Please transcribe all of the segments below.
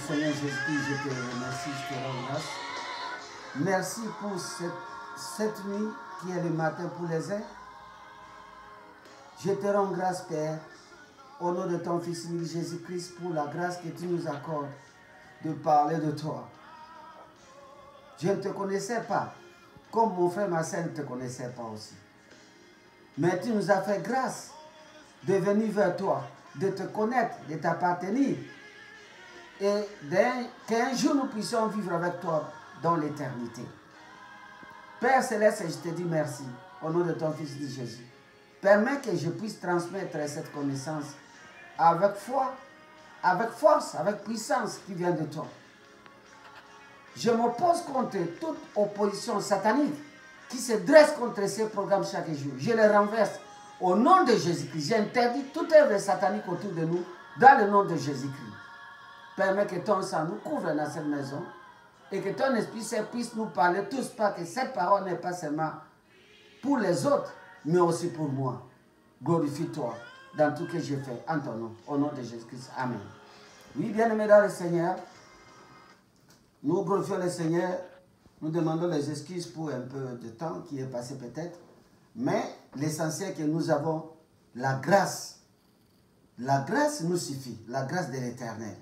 Seigneur Jésus-Christ, je te remercie, je te rends grâce. Merci pour cette nuit qui est le matin pour les uns. Je te rends grâce, Père, au nom de ton Fils Jésus-Christ, pour la grâce que tu nous accordes de parler de toi. Je ne te connaissais pas, comme mon frère, ma sœur ne te connaissait pas aussi. Mais tu nous as fait grâce de venir vers toi, de te connaître, de t'appartenir. Et qu'un jour nous puissions vivre avec toi dans l'éternité. Père Céleste, je te dis merci au nom de ton Fils de Jésus. Permets que je puisse transmettre cette connaissance avec foi, avec force, avec puissance qui vient de toi. Je m'oppose contre toute opposition satanique qui se dresse contre ces programmes chaque jour. Je les renverse au nom de Jésus-Christ. J'interdis toute œuvre satanique autour de nous dans le nom de Jésus-Christ. Permets que ton sang nous couvre dans cette maison et que ton Esprit Saint puisse nous parler tous, pas que cette parole n'est pas seulement pour les autres, mais aussi pour moi. Glorifie-toi dans tout ce que j'ai fait en ton nom, au nom de Jésus-Christ. Amen. Oui, bien-aimés dans le Seigneur, nous glorifions le Seigneur, nous demandons les excuses pour un peu de temps qui est passé peut-être, mais l'essentiel est que nous avons la grâce. La grâce nous suffit, la grâce de l'Éternel.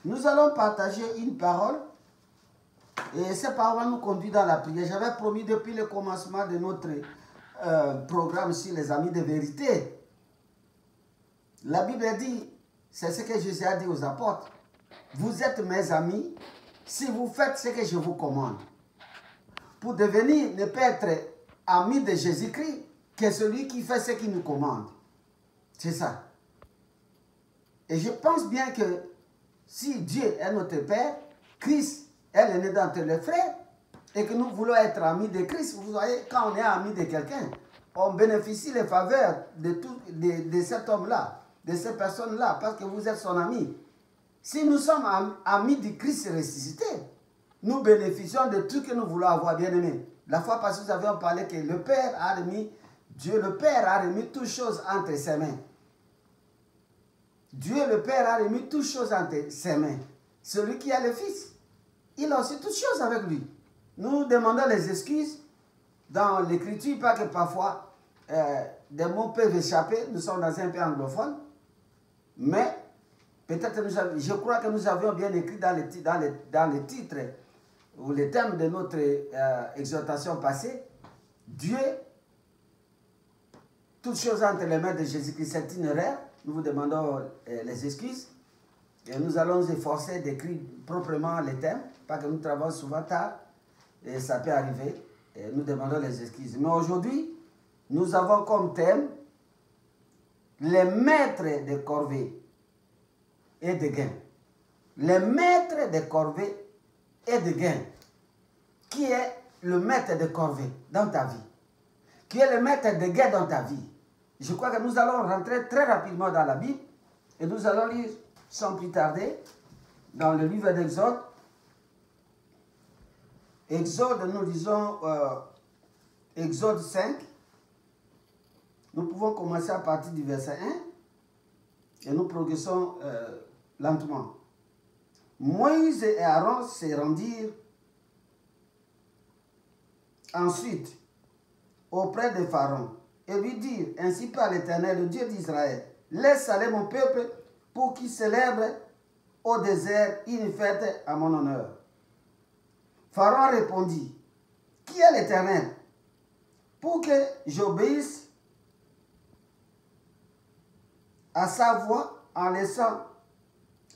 Nous allons partager une parole et cette parole nous conduit dans la prière. J'avais promis depuis le commencement de notre programme sur les amis de vérité. La Bible dit, c'est ce que Jésus a dit aux apôtres. Vous êtes mes amis si vous faites ce que je vous commande. Pour devenir, ne pas être ami de Jésus-Christ que celui qui fait ce qu'il nous commande. C'est ça. Et je pense bien que si Dieu est notre Père, Christ est l'aîné d'entre les frères, et que nous voulons être amis de Christ, vous voyez, quand on est ami de quelqu'un, on bénéficie les faveurs de cet homme-là, de cette personne-là, parce que vous êtes son ami. Si nous sommes amis du Christ ressuscité, nous bénéficions de tout que nous voulons avoir, bien-aimés. La fois passée, nous avions parlé que le Père a remis, Dieu le Père a remis toutes choses entre ses mains. Dieu le Père a remis toutes choses entre ses mains. Celui qui a le Fils, il a aussi toutes choses avec lui. Nous demandons les excuses dans l'Écriture, pas que parfois des mots peuvent échapper. Nous sommes dans un pays anglophone. Mais peut-être, je crois que nous avions bien écrit dans les titres ou les thèmes de notre exhortation passée, Dieu, toutes choses entre les mains de Jésus-Christ, c'est une erreur. Nous vous demandons les excuses. Et nous allons nous efforcer d'écrire proprement les thèmes, parce que nous travaillons souvent tard, et ça peut arriver. Et nous demandons les excuses. Mais aujourd'hui, nous avons comme thème les maîtres de corvée et de gain. Les maîtres de corvée et de gain. Qui est le maître de corvée dans ta vie? Qui est le maître de gain dans ta vie? Je crois que nous allons rentrer très rapidement dans la Bible et nous allons lire sans plus tarder dans le livre d'Exode. Exode, nous lisons Exode 5. Nous pouvons commencer à partir du verset 1 et nous progressons lentement. Moïse et Aaron se rendirent ensuite auprès de Pharaon et lui dirent, ainsi par l'Éternel, le Dieu d'Israël, laisse aller mon peuple pour qu'il célèbre au désert une fête à mon honneur. Pharaon répondit, qui est l'Éternel pour que j'obéisse à sa voix en laissant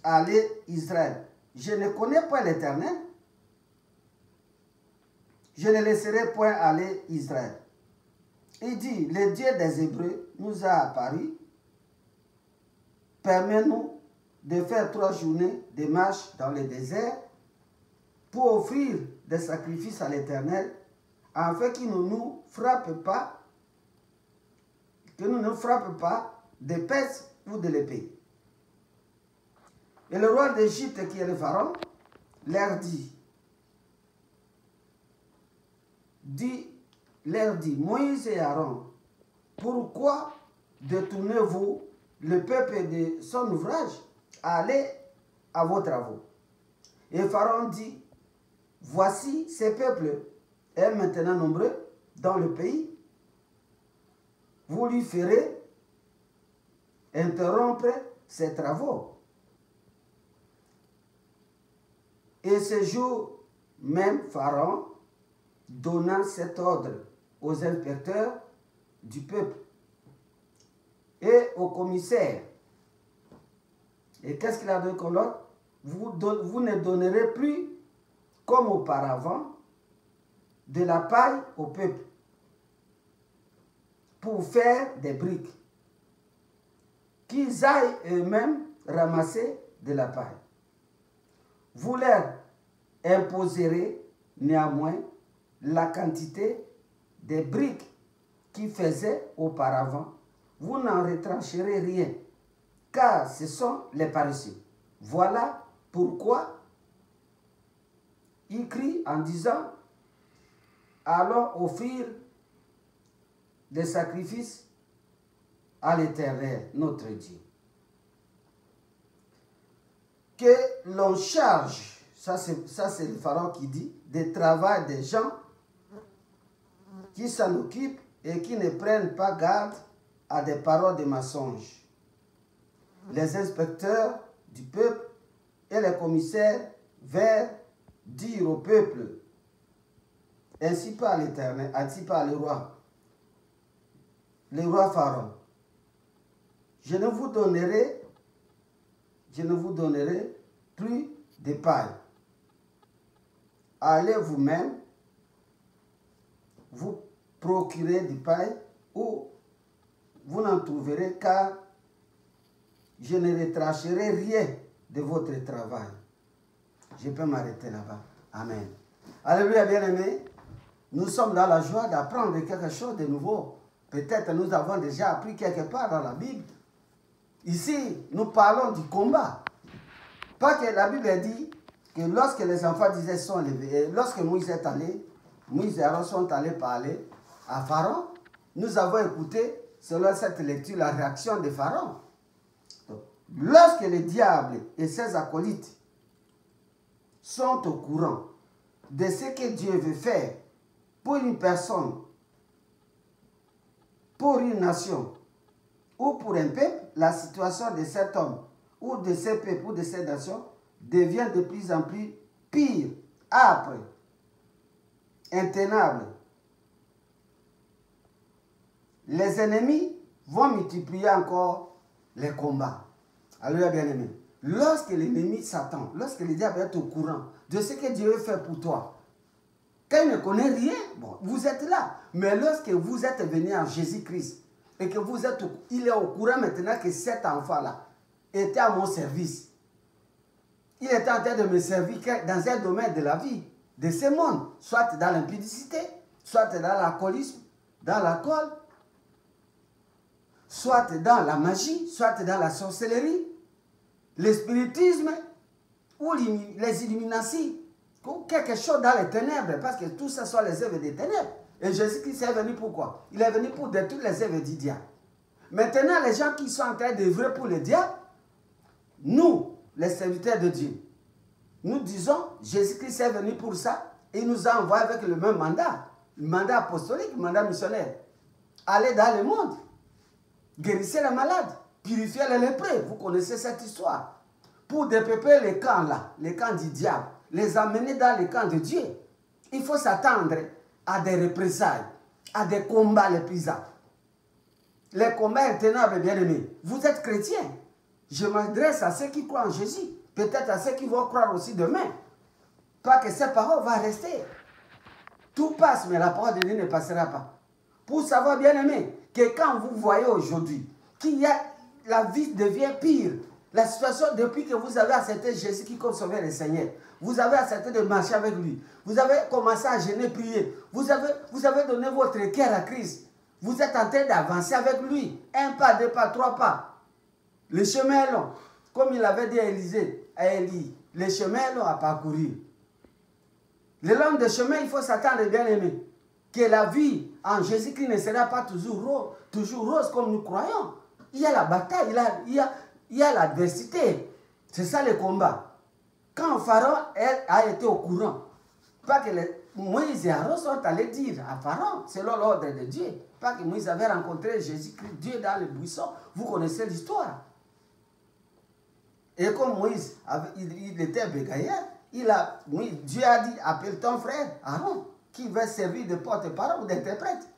aller Israël? Je ne connais pas l'Éternel. Je ne laisserai point aller Israël. Il dit, le Dieu des Hébreux nous a apparu. Permets-nous de faire 3 journées de marche dans le désert pour offrir des sacrifices à l'Éternel, afin qu'il ne nous frappe pas, de peste ou de l'épée. Et le roi d'Égypte, qui est le Pharaon, leur dit, Moïse et Aaron, pourquoi détournez-vous le peuple de son ouvrage? Allez à vos travaux. Et Pharaon dit, voici ces peuples est maintenant nombreux dans le pays. Vous lui ferez interrompre ses travaux. Et ce jour même, Pharaon donna cet ordre aux inspecteurs du peuple et aux commissaires. Et qu'est-ce qu'il a donné comme ordre? Vous ne donnerez plus, comme auparavant, de la paille au peuple pour faire des briques, qu'ils aillent eux-mêmes ramasser de la paille. Vous leur imposerez néanmoins la quantité des briques qu'ils faisaient auparavant. Vous n'en retrancherez rien, car ce sont les paresseux. Voilà pourquoi il crie en disant, allons offrir des sacrifices à l'Éternel, notre Dieu. Que l'on charge, ça c'est le Pharaon qui dit, des travail des gens qui s'en occupent et qui ne prennent pas garde à des paroles de mensonges. Les inspecteurs du peuple et les commissaires vinrent dire au peuple, ainsi par l'Éternel, ainsi par le roi Pharaon, je ne vous donnerai plus de paille. Allez vous-même vous procurer du paille ou vous n'en trouverez, car je ne retrancherai rien de votre travail. Je peux m'arrêter là-bas. Amen. Alléluia, bien-aimés. Nous sommes dans la joie d'apprendre quelque chose de nouveau. Peut-être nous avons déjà appris quelque part dans la Bible. Ici, nous parlons du combat. Pas que la Bible dit que lorsque les enfants d'Israël sont levés, lorsque Moïse est allé, Moïse et Aaron sont allés parler à Pharaon, nous avons écouté, selon cette lecture, la réaction de Pharaon. Donc, lorsque le diable et ses acolytes sont au courant de ce que Dieu veut faire pour une personne pour une nation ou pour un peuple, la situation de cet homme ou de ces peuples ou de ces nations devient de plus en plus pire, âpre, intenable. Les ennemis vont multiplier encore les combats. Alors, bien aimé, lorsque l'ennemi s'attend, lorsque le diable est au courant de ce que Dieu fait pour toi, quand il ne connaît rien, bon, vous êtes là. Mais lorsque vous êtes venu en Jésus-Christ et que vous êtes, il est au courant maintenant que cet enfant-là était à mon service. Il était en train de me servir dans un domaine de la vie, de ce monde, soit dans l'impudicité, soit dans l'alcoolisme, dans l'alcool, soit dans la magie, soit dans la sorcellerie, le spiritisme ou les illuminations, quelque chose dans les ténèbres, parce que tout ça sont les œuvres des ténèbres. Et Jésus-Christ est venu pour quoi? Il est venu pour détruire les œuvres du diable. Maintenant, les gens qui sont en train d'œuvrer pour le diable, nous, les serviteurs de Dieu, nous disons, Jésus-Christ est venu pour ça, et il nous a envoyé avec le même mandat, le mandat apostolique, le mandat missionnaire. Allez dans le monde, guérissez les malades, purifiez les lépreux, vous connaissez cette histoire. Pour dépeupler les camps là, les camps du diable, les amener dans les camps de Dieu, il faut s'attendre à des représailles, à des combats les plus âpres. Les combats intenables, bien aimés. Vous êtes chrétiens. Je m'adresse à ceux qui croient en Jésus, peut-être à ceux qui vont croire aussi demain. Pas que ces paroles vont rester. Tout passe, mais la parole de Dieu ne passera pas. Pour savoir, bien aimé, que quand vous voyez aujourd'hui qu'il y a, la vie devient pire, la situation, depuis que vous avez accepté Jésus qui comme sauveur et Seigneur, vous avez accepté de marcher avec lui, vous avez commencé à jeûner, prier, vous avez donné votre cœur à Christ, vous êtes en train d'avancer avec lui, un pas, deux pas, trois pas. Le chemin est long, comme il avait dit à Élie, le chemin est long à parcourir. Le long de chemin, il faut s'attendre, bien aimé, que la vie en Jésus-Christ ne sera pas toujours rose comme nous croyons. Il y a la bataille, il y a l'adversité. C'est ça le combat. Quand Pharaon a été au courant, pas que Moïse et Aaron sont allés dire à Pharaon, selon l'ordre de Dieu, pas que Moïse avait rencontré Jésus-Christ, Dieu dans le buisson, vous connaissez l'histoire. Et comme Moïse, il était bégailleur, Dieu a dit, appelle ton frère Aaron, qui va servir de porte-parole ou d'interprète.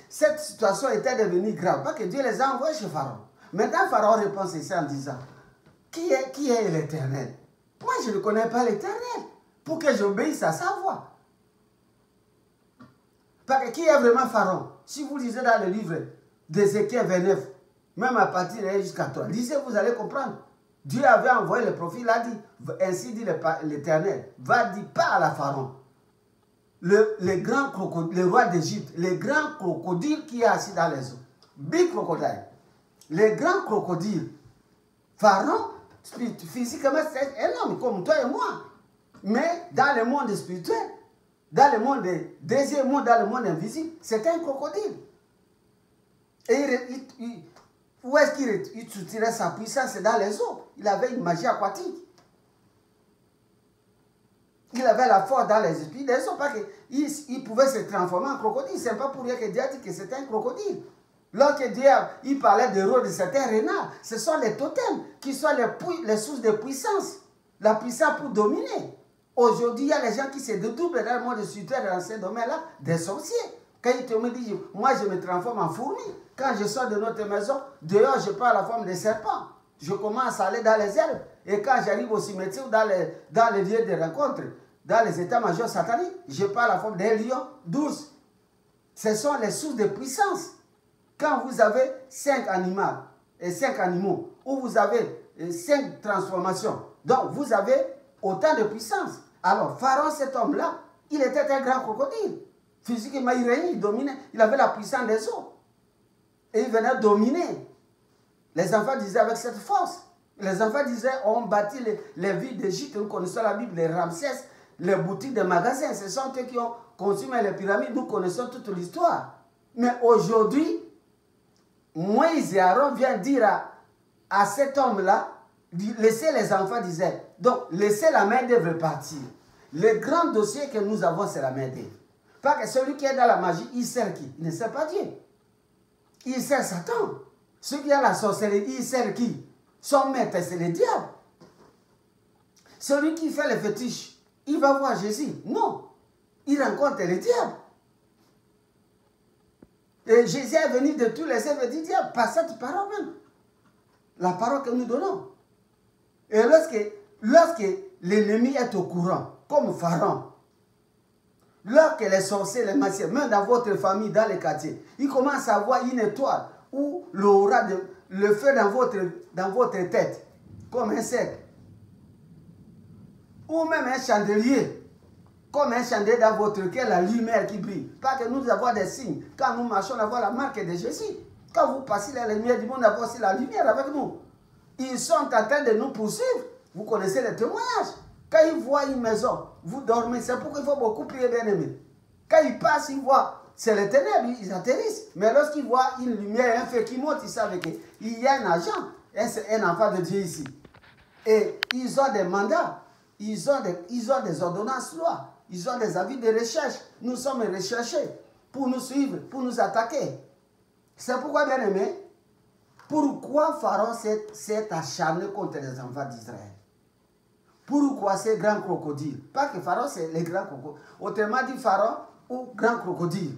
Cette situation était devenue grave, parce que Dieu les a envoyés chez Pharaon. Maintenant, Pharaon répond ceci en disant, qui est l'Éternel? Moi, je ne connais pas l'Éternel, pour que j'obéisse à sa voix. Parce que qui est vraiment Pharaon? Si vous lisez dans le livre d'Ézéchiel 29, même à partir de jusqu'à 3, lisez, vous allez comprendre. Dieu avait envoyé le prophète, il a dit, ainsi dit l'Éternel, va dire pas à la Pharaon. Le roi d'Égypte, le grand crocodile qui est assis dans les eaux, big crocodile, le grand crocodile, Pharaon, physiquement, c'est un homme comme toi et moi. Mais dans le monde spirituel, dans le monde deuxième monde, dans le monde invisible, c'est un crocodile. Et où est-ce qu'il soutirait sa puissance? Dans les eaux. Il avait une magie aquatique. Il avait la force dans les esprits des eaux, parce qu'il pouvait se transformer en crocodile. Ce n'est pas pour rien que Dieu a dit que c'était un crocodile. Lorsque Dieu il parlait des rôles de certains renards, ce sont les totems qui sont les sources de puissance. La puissance pour dominer. Aujourd'hui, il y a les gens qui se dédoublent dans le monde spirituel dans ces domaines-là, des sorciers. Quand ils te me disent, moi je me transforme en fourmi. Quand je sors de notre maison, dehors je prends la forme de serpent. Je commence à aller dans les herbes. Et quand j'arrive au cimetière ou dans les lieux de rencontre, dans les états-majors sataniques, je prends la forme d'un lion, d'ours. Ce sont les sources de puissance. Quand vous avez 5 animaux, ou vous avez 5 transformations, donc vous avez autant de puissance. Alors, Pharaon, cet homme-là, il était un grand crocodile. Physiquement, il régnait, il dominait, il avait la puissance des eaux. Et il venait dominer. Les enfants disaient avec cette force. Les enfants disaient, on bâti les villes d'Égypte, nous connaissons la Bible, les Ramsès, les boutiques de magasins. Ce sont eux qui ont consumé les pyramides, nous connaissons toute l'histoire. Mais aujourd'hui, Moïse et Aaron viennent dire à cet homme-là, laissez les enfants, disaient, donc laissez la main d'œuvre partir. Le grand dossier que nous avons, c'est la main d'œuvre. Parce que celui qui est dans la magie, il sert qui? Il ne sert pas Dieu. Il sert Satan. Ceux qui ont la sorcellerie, il sert qui? Son maître, c'est le diable. Celui qui fait les fétiches, il va voir Jésus. Non. Il rencontre le diable. Et Jésus est venu de tous les œuvres du diable par cette parole même. La parole que nous donnons. Et lorsque l'ennemi est au courant, comme Pharaon, lorsque les sorciers, les magiciens, même dans votre famille, dans les quartiers, ils commencent à voir une étoile ou l'aura, le feu dans votre tête, comme un cercle. Ou même un chandelier, comme un chandelier dans votre cœur, la lumière qui brille. Pas que nous avons des signes. Quand nous marchons, on voit la marque de Jésus. Quand vous passez la lumière du monde, on voit aussi la lumière avec nous. Ils sont en train de nous poursuivre. Vous connaissez les témoignages. Quand ils voient une maison, vous dormez. C'est pourquoi il faut beaucoup prier, bien aimé. Quand ils passent, ils voient, c'est les ténèbres, ils atterrissent. Mais lorsqu'ils voient une lumière, un feu qui monte, ils savent qu'il y a un agent, un enfant de Dieu ici. Et ils ont des mandats, ils ont des ordonnances loi, ils ont des avis de recherche. Nous sommes recherchés pour nous suivre, pour nous attaquer. C'est pourquoi, bien aimé, pourquoi Pharaon s'est acharné contre les enfants d'Israël? Pourquoi ces grands crocodiles? Pas que Pharaon, c'est les grands crocodiles. Autrement dit, Pharaon ou grand crocodile.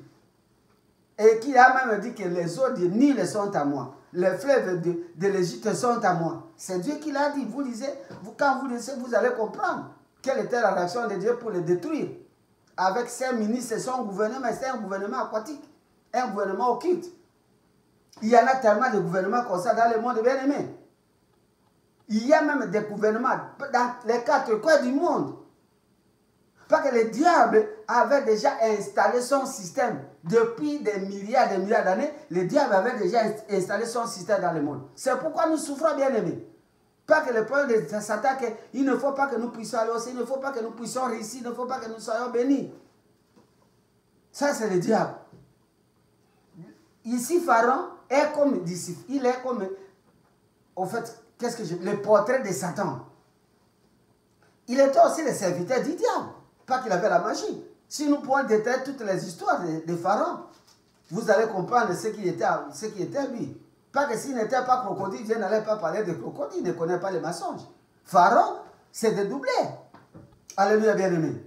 Et qui a même dit que les eaux du Nil sont à moi. Les fleuves de l'Égypte sont à moi. C'est Dieu qui l'a dit. Vous lisez, quand vous lisez, vous allez comprendre quelle était la réaction de Dieu pour les détruire. Avec ses ministres, son gouvernement, c'est un gouvernement aquatique, un gouvernement occulte. Il y en a tellement de gouvernements comme ça dans le monde, bien aimé. Il y a même des gouvernements dans les 4 coins du monde. Parce que le diable avait déjà installé son système. Depuis des milliards d'années, le diable avait déjà installé son système dans le monde. C'est pourquoi nous souffrons, bien aimés. Pas que le problème de Satan, il ne faut pas que nous puissions aller aussi, il ne faut pas que nous puissions réussir, il ne faut pas que nous soyons bénis. Ça, c'est le diable. Ici, Pharaon est comme disciple. Il est comme, au fait, le portrait de Satan. Il était aussi le serviteur du diable. Pas qu'il avait la magie. Si nous pouvons détailler toutes les histoires de Pharaon, vous allez comprendre ce qui était lui. Pas que s'il n'était pas crocodile, Dieu n'allait pas parler de crocodile, il ne connaît pas les mensonges. Pharaon, c'est dédoublé. Alléluia, bien-aimé.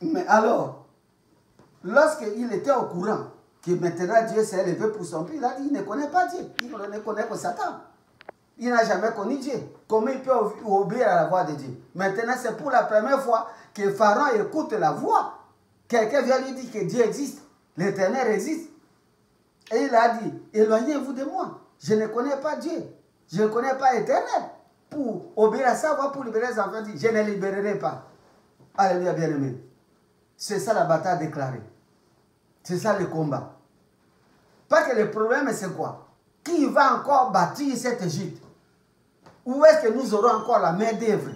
Mais alors, lorsqu'il était au courant que maintenant Dieu s'est élevé pour son peuple, il a dit, il ne connaît pas Dieu, il ne connaît que Satan. Il n'a jamais connu Dieu. Comment il peut obéir à la voix de Dieu? Maintenant, c'est pour la première fois que Pharaon écoute la voix. Quelqu'un vient lui dire que Dieu existe, l'Éternel existe. Et il a dit, éloignez-vous de moi. Je ne connais pas Dieu. Je ne connais pas l'Éternel. Pour obéir à sa voix, pour libérer les enfants, dit, je ne libérerai pas. Alléluia, bien-aimé. C'est ça la bataille déclarée. C'est ça le combat. Parce que le problème, c'est quoi? Qui va encore bâtir cette Égypte? Où est-ce que nous aurons encore la main d'œuvre?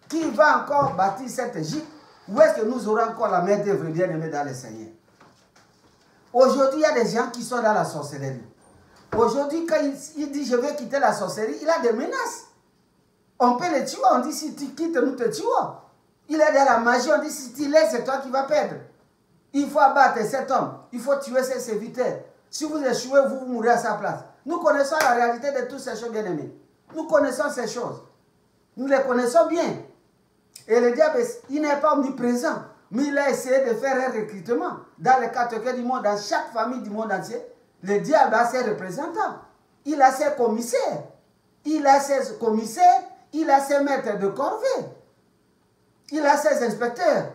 Qui va encore bâtir cette Égypte? Où est-ce que nous aurons encore la main d'œuvre, bien-aimés dans le Seigneur? Aujourd'hui, il y a des gens qui sont dans la sorcellerie. Aujourd'hui, quand il dit je vais quitter la sorcellerie, il a des menaces. On peut le tuer, on dit si tu quittes, nous te tuons. Il est dans la magie, on dit si tu laisses, c'est toi qui vas perdre. Il faut abattre cet homme, il faut tuer ses serviteurs. Si vous échouez, vous mourrez à sa place. Nous connaissons la réalité de toutes ces choses, bien-aimés. Nous connaissons ces choses. Nous les connaissons bien. Et le diable, il n'est pas omniprésent. Mais il a essayé de faire un recrutement dans les 4 coins du monde, dans chaque famille du monde entier. Le diable a ses représentants. Il a ses commissaires. Il a ses commissaires. Il a ses maîtres de corvée. Il a ses inspecteurs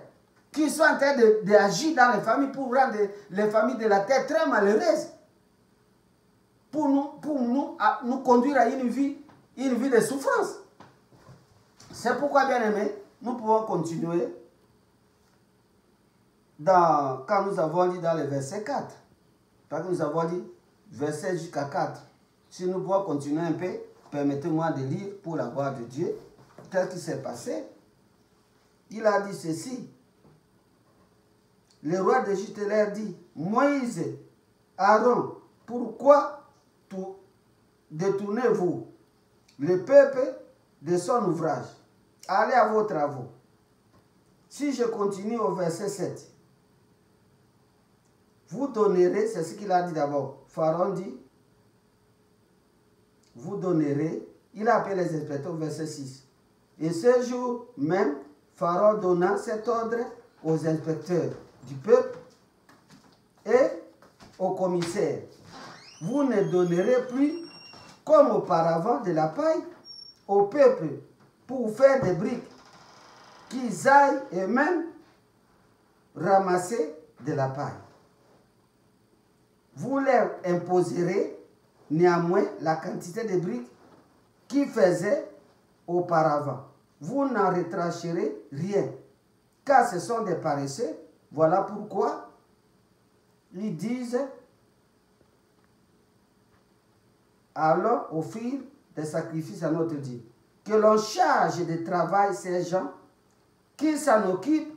qui sont en train d'agir dans les familles pour rendre les familles de la terre très malheureuses. Pour nous conduire à une vie de souffrance. C'est pourquoi, bien aimé, nous pouvons continuer quand nous avons dit dans le verset 4. Parce que nous avons dit verset jusqu'à 4. Si nous pouvons continuer un peu, permettez-moi de lire pour la gloire de Dieu. Tel qu'il s'est passé. Il a dit ceci. Le roi d'Égypte leur dit, Moïse, Aaron, pourquoi détournez-vous le peuple de son ouvrage? Allez à vos travaux. Si je continue au verset 7. vous donnerez, c'est ce qu'il a dit d'abord. Pharaon dit, vous donnerez, il a appelé les inspecteurs, verset 6. Et ce jour même, Pharaon donna cet ordre aux inspecteurs du peuple et aux commissaires. Vous ne donnerez plus, comme auparavant, de la paille au peuple pour faire des briques, qu'ils aillent eux-mêmes ramasser de la paille. Vous leur imposerez néanmoins la quantité de briques qu'ils faisaient auparavant. Vous n'en retrancherez rien, car ce sont des paresseux. Voilà pourquoi ils disent, allons offrir des sacrifices à notre Dieu. Que l'on charge de travail ces gens, qu'ils s'en occupent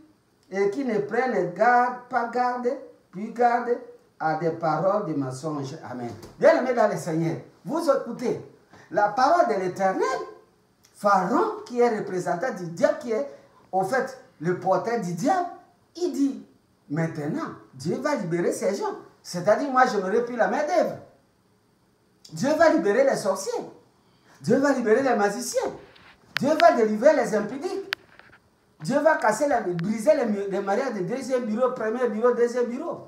et qu'ils ne prennent pas garde, puis garde à des paroles de mensonges. Amen. Bien-aimés dans le Seigneur, vous écoutez la parole de l'Éternel. Pharaon, qui est représentant du diable, qui est au fait le porteur du diable, il dit, maintenant, Dieu va libérer ces gens. C'est-à-dire, moi, je n'aurai plus la main d'œuvre. Dieu va libérer les sorciers. Dieu va libérer les magiciens. Dieu va délivrer les impudiques. Dieu va casser, briser les mariages de deuxième bureau, premier bureau, deuxième bureau.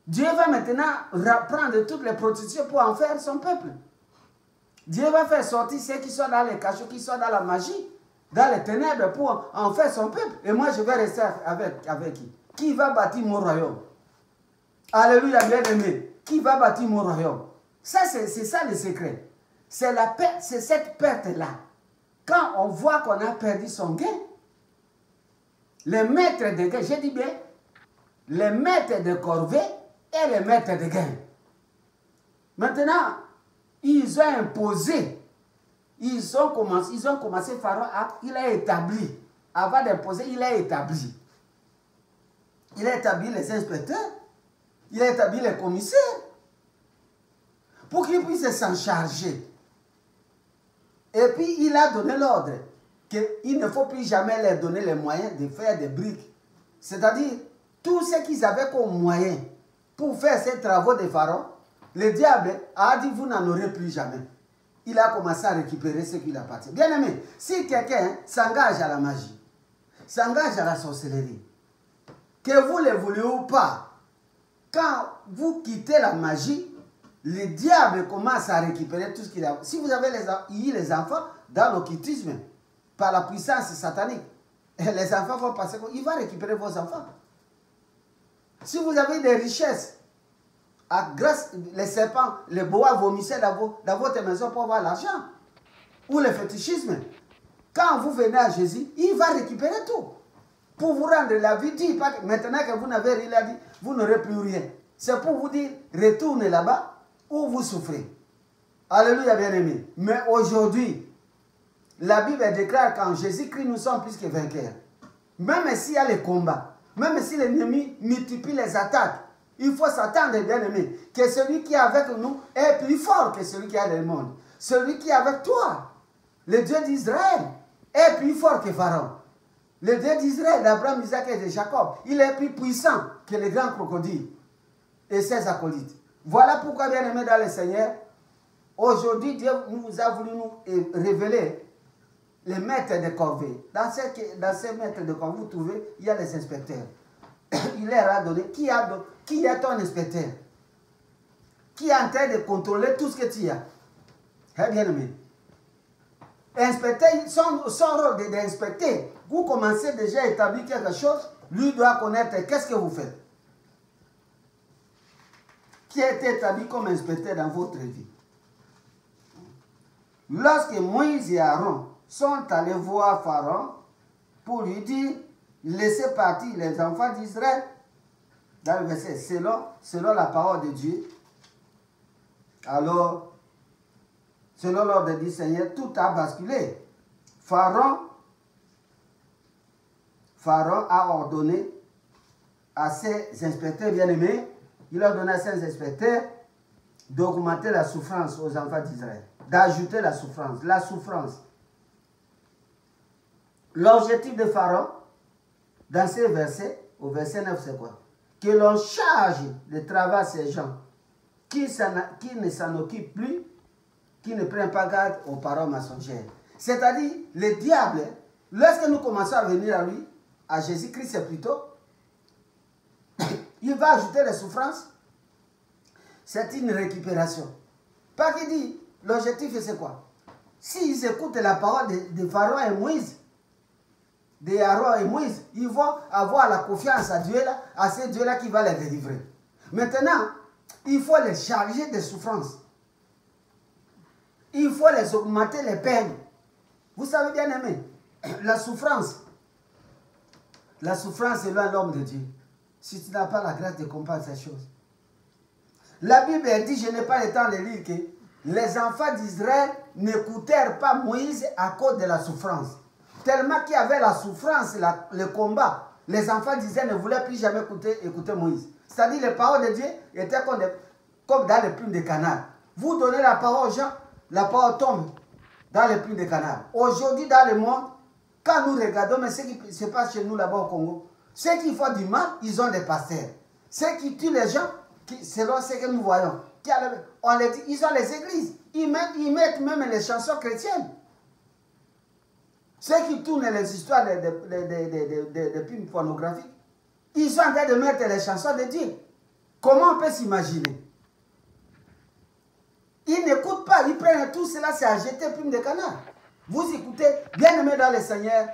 Dieu va maintenant reprendre toutes les prostituées pour en faire son peuple. Dieu va faire sortir ceux qui sont dans les cachots, qui sont dans la magie, dans les ténèbres pour en faire son peuple. Et moi, je vais rester avec qui? Qui va bâtir mon royaume? Alléluia, bien-aimé. Qui va bâtir mon royaume? Ça, c'est ça le secret. C'est cette perte-là. Quand on voit qu'on a perdu son gain, les maîtres de gain, je dis bien, les maîtres de corvée et les maîtres de gain. Maintenant, ils ont imposé, ils ont commencé, Pharaon, il a établi, avant d'imposer, il a établi. Il a établi les inspecteurs, il a établi les commissaires, pour qu'ils puissent s'en charger. Et puis, il a donné l'ordre qu'il ne faut plus jamais leur donner les moyens de faire des briques. C'est-à-dire, tout ce qu'ils avaient comme moyen pour faire ces travaux de Pharaon, le diable a dit, vous n'en aurez plus jamais. Il a commencé à récupérer ce qu'il appartient. Bien aimé, si quelqu'un s'engage à la magie, s'engage à la sorcellerie, que vous le voulez ou pas, quand vous quittez la magie, le diable commence à récupérer tout ce qu'il a. Si vous avez les enfants dans l'occultisme, par la puissance satanique, les enfants vont passer, il va récupérer vos enfants. Si vous avez des richesses, grâce les serpents, les boas vomissaient dans votre maison pour avoir l'argent, ou le fétichisme, quand vous venez à Jésus, il va récupérer tout. Pour vous rendre la vie dure. Maintenant que vous n'avez rien dit, vous n'aurez plus rien. C'est pour vous dire, retournez là-bas où vous souffrez. Alléluia, bien-aimés. Mais aujourd'hui, la Bible déclare qu'en Jésus-Christ, nous sommes plus que vainqueurs. Même s'il y a les combats, même si l'ennemi multiplie les attaques, il faut s'attendre, bien-aimés, que celui qui est avec nous est plus fort que celui qui est dans le monde. Celui qui est avec toi, le Dieu d'Israël, est plus fort que Pharaon. Le Dieu d'Israël, d'Abraham, Isaac et de Jacob, il est plus puissant que les grands crocodiles et ses acolytes. Voilà pourquoi, bien-aimés dans le Seigneur, aujourd'hui, Dieu nous a voulu nous révéler les maîtres de corvée. Dans ces maîtres de corvée, vous trouvez, il y a les inspecteurs. Il leur a donné, qui est ton inspecteur? Qui est en train de contrôler tout ce que tu as? Hein, bien-aimé? Inspecteur, son rôle d'inspecter, vous commencez déjà à établir quelque chose, lui doit connaître qu'est-ce que vous faites. Qui est établi comme inspecteur dans votre vie. Lorsque Moïse et Aaron sont allés voir Pharaon pour lui dire, laissez partir les enfants d'Israël, dans le verset, selon la parole de Dieu, alors, selon l'ordre du Seigneur, tout a basculé. Pharaon a ordonné à ses inspecteurs bien-aimés, il a ordonné à ses inspecteurs d'augmenter la souffrance aux enfants d'Israël, d'ajouter la souffrance. La souffrance. L'objectif de Pharaon, dans ces versets, au verset 9, c'est quoi? que l'on charge de travail ces gens qui ne s'en occupent plus, qui ne prennent pas garde aux paroles mensongères. C'est-à-dire, le diable, lorsque nous commençons à venir à lui, à Jésus-Christ, c'est plutôt, il va ajouter les souffrances. C'est une récupération. Pas qu'il dit, l'objectif c'est quoi? S'ils écoutent la parole de Pharaon et Moïse, de Aaron et Moïse, ils vont avoir la confiance à Dieu là, à ce Dieu là qui va les délivrer. Maintenant, il faut les charger de souffrances. Il faut les augmenter les peines. Vous savez bien aimé, la souffrance éloigne l'homme de Dieu. Si tu n'as pas la grâce de comprendre ces choses. La Bible dit, je n'ai pas le temps de lire que les enfants d'Israël n'écoutèrent pas Moïse à cause de la souffrance. Tellement qu'il y avait la souffrance, le combat, les enfants d'Israël ne voulaient plus jamais écouter Moïse. C'est-à-dire les paroles de Dieu étaient comme dans les plumes de canard. Vous donnez la parole aux gens, la parole tombe dans les plumes de canard. Aujourd'hui, dans le monde, quand nous regardons, mais ce qui se passe chez nous là-bas au Congo, ceux qui font du mal, ils ont des pasteurs. Ceux qui tuent les gens, selon ce que nous voyons, on les dit, ils ont les églises. Ils mettent même les chansons chrétiennes. Ceux qui tournent les histoires de films pornographiques, ils sont en train de mettre les chansons de Dieu. Comment on peut s'imaginer? Ils n'écoutent pas, ils prennent tout cela, c'est à jeter plume de canard. Vous écoutez, bien aimés dans le Seigneur,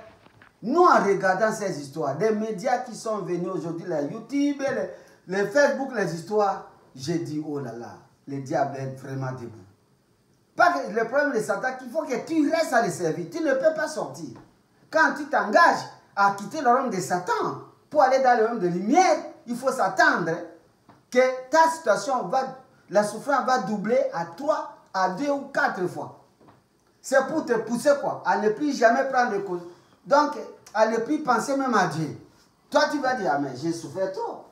nous en regardant ces histoires, des médias qui sont venus aujourd'hui, les YouTube, les Facebook, les histoires, j'ai dit, oh là là, le diable est vraiment debout. Pas que le problème de Satan, qu'il faut que tu restes à le servir. Tu ne peux pas sortir. Quand tu t'engages à quitter le royaume de Satan pour aller dans le royaume de lumière, il faut s'attendre que ta situation la souffrance va doubler à 3, à 2 ou 4 fois. C'est pour te pousser quoi? À ne plus jamais prendre de cause. Donc, à ne plus penser même à Dieu. Toi, tu vas dire, ah mais j'ai souffert trop.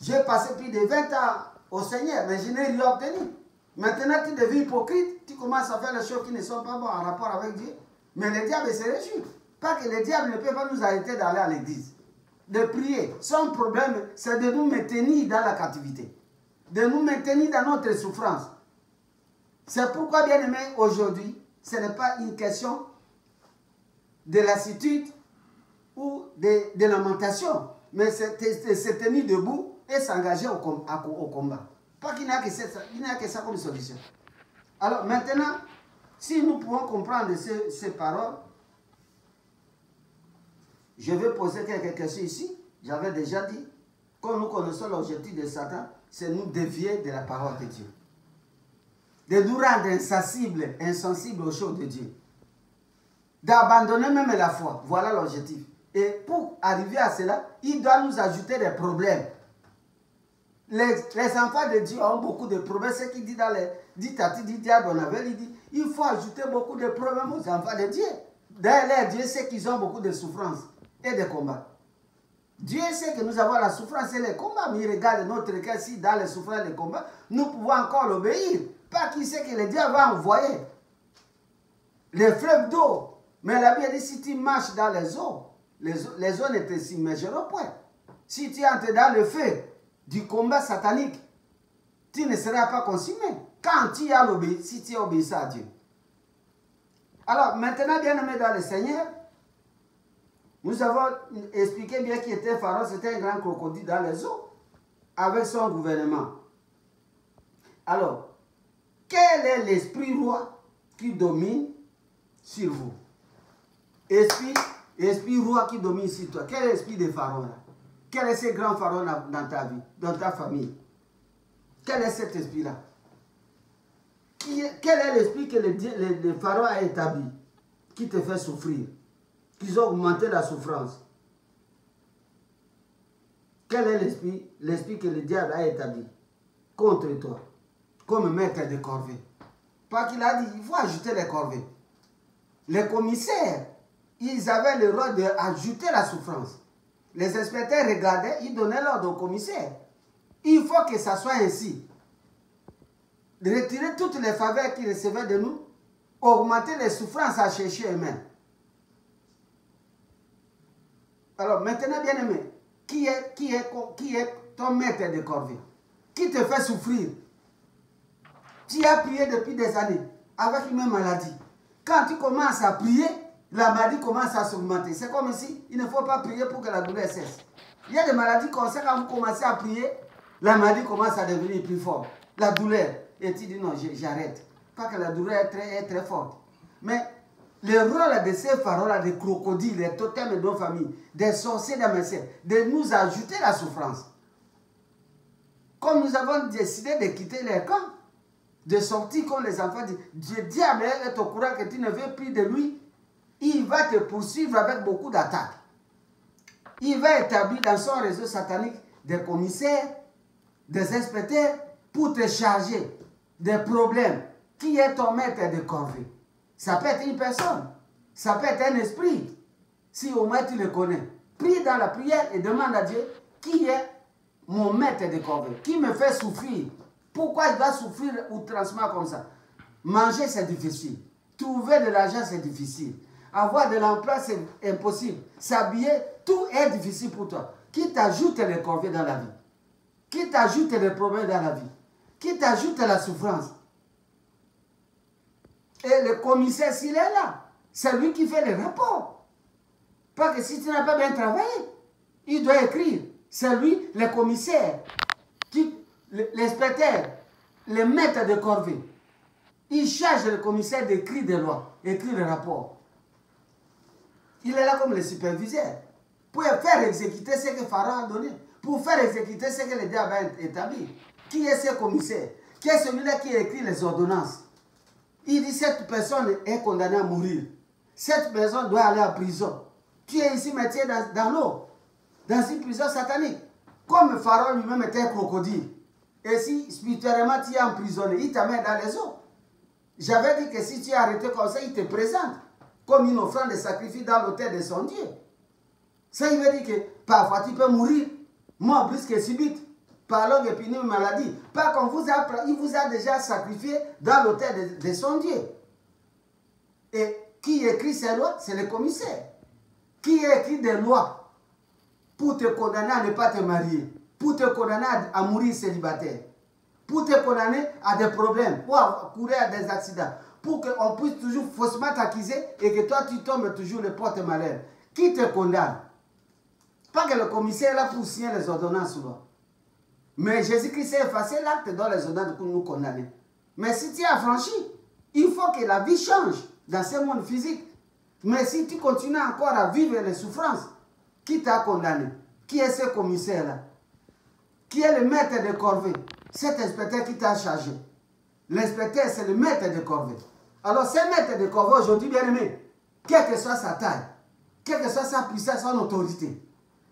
J'ai passé plus de 20 ans au Seigneur, mais je n'ai rien obtenu. Maintenant, tu deviens hypocrite, tu commences à faire les choses qui ne sont pas bonnes en rapport avec Dieu. Mais le diable se réjouit. Pas que le diable ne peut pas nous arrêter d'aller à l'église, de prier. Son problème, c'est de nous maintenir dans la captivité, de nous maintenir dans notre souffrance. C'est pourquoi, bien aimé, aujourd'hui, ce n'est pas une question de lassitude ou de lamentation, mais c'est se tenir debout et s'engager au combat. Pas qu'il n'y a que ça comme solution. Alors maintenant, si nous pouvons comprendre ces paroles, je vais poser quelques questions ici. J'avais déjà dit, quand nous connaissons l'objectif de Satan, c'est nous dévier de la parole de Dieu. De nous rendre insensibles aux choses de Dieu. D'abandonner même la foi. Voilà l'objectif. Et pour arriver à cela, il doit nous ajouter des problèmes. Les enfants de Dieu ont beaucoup de problèmes. Ce qu'il dit dans les diable, il dit, il faut ajouter beaucoup de problèmes aux enfants de Dieu. D'ailleurs, Dieu sait qu'ils ont beaucoup de souffrances et de combats. Dieu sait que nous avons la souffrance et les combats, mais il regarde notre cœur si dans les souffrances et les combats, nous pouvons encore l'obéir. Pas qu'il sait que le diable va envoyer les fleuves d'eau. Mais la Bible dit, si tu marches dans les eaux ne te submergeront point. Si tu entres dans le feu du combat satanique, tu ne seras pas consumé. Quand tu as l'obéi, si tu obéis à Dieu. Alors, maintenant, bien aimé dans le Seigneur, nous avons expliqué bien qui était Pharaon, c'était un grand crocodile dans les eaux, avec son gouvernement. Alors, quel est l'esprit roi qui domine sur vous? Esprit roi qui domine sur toi. Quel est l'esprit de Pharaon là? Quel est ce grand Pharaon dans ta vie, dans ta famille? Quel est cet esprit-là? Quel est l'esprit que le Pharaon a établi, qui te fait souffrir, qui ont augmenté la souffrance? Quel est l'esprit que le diable a établi contre toi, comme maître de corvée? Pas qu'il a dit, il faut ajouter les corvées. Les commissaires, ils avaient le rôle d'ajouter la souffrance. Les inspecteurs regardaient, ils donnaient l'ordre aux commissaires. Il faut que ça soit ainsi. De retirer toutes les faveurs qu'ils recevaient de nous, augmenter les souffrances à chercher eux-mêmes. Alors maintenant, bien aimé, qui est ton maître de corvée, qui te fait souffrir. Tu as prié depuis des années avec une même maladie. Quand tu commences à prier, la maladie commence à s'augmenter. C'est comme si il ne faut pas prier pour que la douleur cesse. Il y a des maladies qu'on sait quand vous commencez à prier, la maladie commence à devenir plus forte. La douleur. Et tu dis non, j'arrête. Pas que la douleur est très forte. Mais le rôle de ces pharaons, des crocodiles, des totems de nos familles, des sorciers, des messieurs, de nous ajouter la souffrance. Comme nous avons décidé de quitter les camps, de sortir comme les enfants disent, le diable est au courant que tu ne veux plus de lui, il va te poursuivre avec beaucoup d'attaques. Il va établir dans son réseau satanique des commissaires, des inspecteurs, pour te charger des problèmes. Qui est ton maître de corvée? Ça peut être une personne, ça peut être un esprit. Si au moins tu le connais, prie dans la prière et demande à Dieu, qui est mon maître de corvée? Qui me fait souffrir? Pourquoi je dois souffrir outrancement comme ça? Manger, c'est difficile. Trouver de l'argent, c'est difficile. Avoir de l'emploi, c'est impossible. S'habiller, tout est difficile pour toi. Qui t'ajoute les corvées dans la vie? Qui t'ajoute les problèmes dans la vie? Qui t'ajoute la souffrance? Et le commissaire, s'il est là, c'est lui qui fait les rapports. Parce que si tu n'as pas bien travaillé, il doit écrire. C'est lui, le commissaire, l'inspecteur, le maître de corvée. Il charge le commissaire d'écrire des lois, écrire des rapports. Il est là comme le superviseur. Pour faire exécuter ce que Pharaon a donné. Pour faire exécuter ce que le diable a établi. Qui est ce commissaire? Qui est celui-là qui écrit les ordonnances? Il dit cette personne est condamnée à mourir. Cette personne doit aller en prison. Tu es ici, mais tu es dans l'eau. Dans une prison satanique. Comme Pharaon lui-même était un crocodile. Et si spirituellement tu es emprisonné, il t'amène dans les eaux. J'avais dit que si tu es arrêté comme ça, il te présente comme une offrande de sacrifice dans l'autel de son Dieu. Ça, il veut dire que parfois tu peux mourir, mort plus que subite, par longue et une maladie. Pas qu'on il vous a déjà sacrifié dans l'autel de son Dieu. Et qui écrit ces lois? C'est le commissaire. Qui écrit des lois pour te condamner à ne pas te marier, pour te condamner à mourir célibataire, pour te condamner à des problèmes, pour courir à des accidents, pour qu'on puisse toujours faussement t'accuser et que toi tu tombes toujours le porte-malheur. Qui te condamne? Pas que le commissaire est là pour signer les ordonnances. Mais Jésus-Christ a effacé l'acte dans les ordonnances pour nous condamner. Mais si tu as franchi, il faut que la vie change dans ce monde physique. Mais si tu continues encore à vivre les souffrances, qui t'a condamné? Qui est ce commissaire-là? Qui est le maître de corvée? Cet inspecteur qui t'a chargé. L'inspecteur, c'est le maître de corvée. Alors, ce maître de corvée, aujourd'hui, bien aimé, quelle que soit sa taille, quelle que soit sa puissance, son autorité,